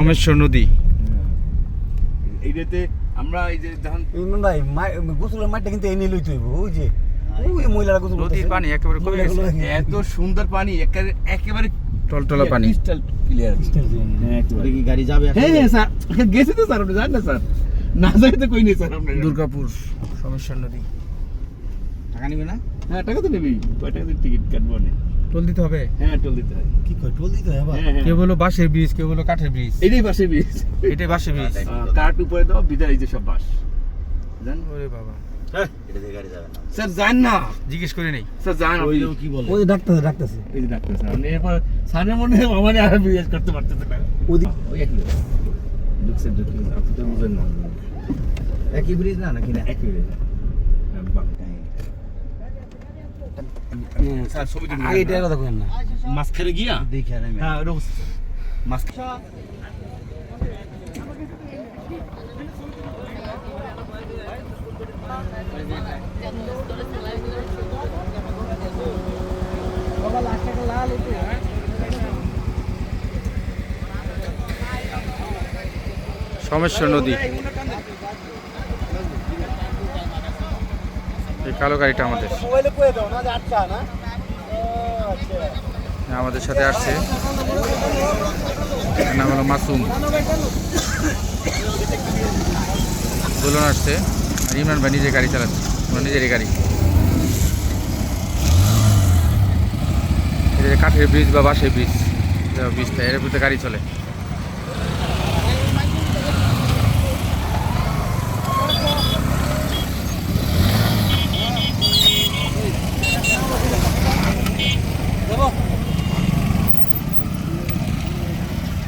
সমেশ্বর নদী। এইটাতে আমরা এই যে যখন ইমরান ভাই গোসলের মাঠটা কিন্তু এনে লইতে হইব ওই যে ওই মহিলারা গোসল নদীর পানি একেবারে কমে গেছে, এত সুন্দর পানি একেবারে টলটলা পানি। Crystal clear. হ্যাঁ একেবারে। কি গাড়ি যাবে এখন? হ্যাঁ স্যার গেছে তো স্যার, আপনি জানেন না স্যার? না যাই তো কই নেই স্যার আপনার। দুর্গাপুর সমেশ্বর নদী। টাকা নিবে না? হ্যাঁ টাকা তো নেবেই, কয় টাকা দিয়ে টিকিট কাটবো না? টোল দিতে হবে। হ্যাঁ টোল দিতে হয়। কি কয় টোল দিতে হয় আবার? হ্যাঁ হ্যাঁ কেউ বলো বাঁশের ব্রিজ, কেউ বলো কাঠের ব্রিজ। এটাই বাসে ব্রিজ। এটাই বাঁশের ব্রিজ। কাঠ উপরে দাও, ভিতরে এই যে সব বাস। জান? ওরে বাবা, এটা দিয়ে গাড়ি যাবে না। স্যার যান না, জিজ্ঞেস করে নেই। স্যার যান আপনি। ওইও কি বলে? ওই যে ডাক্তারছে এই যে ডাক্তার স্যার, আপনি এরপর স্যারের মনে হয় আমার আর বিয়ে করতে পারতেছে না। ওদিক ওই একই ঢুকছে আপনি তো বুঝেন না। একই ব্রিজ না নাকি না? একই স্যার ছবি তুলুন। আগে এটার কথা কইেন না মাঝখানে গিয়া দেখে আর আমি হ্যাঁ রোজ মাছ সমেশ্বর নদী। এই কালো গাড়িটা আমাদের, মোবাইলে কয়ে দাও না যে আটটা না আমাদের সাথে আসছে। এর নাম হলো মাসুম। দুলন আসছে আর ইমরান ভাই নিজে গাড়ি চালাচ্ছে, ওনার নিজেরই গাড়ি। এটা যে কাঠের ব্রিজ বা বাঁশের ব্রিজটা, এর ভিতরে গাড়ি চলে।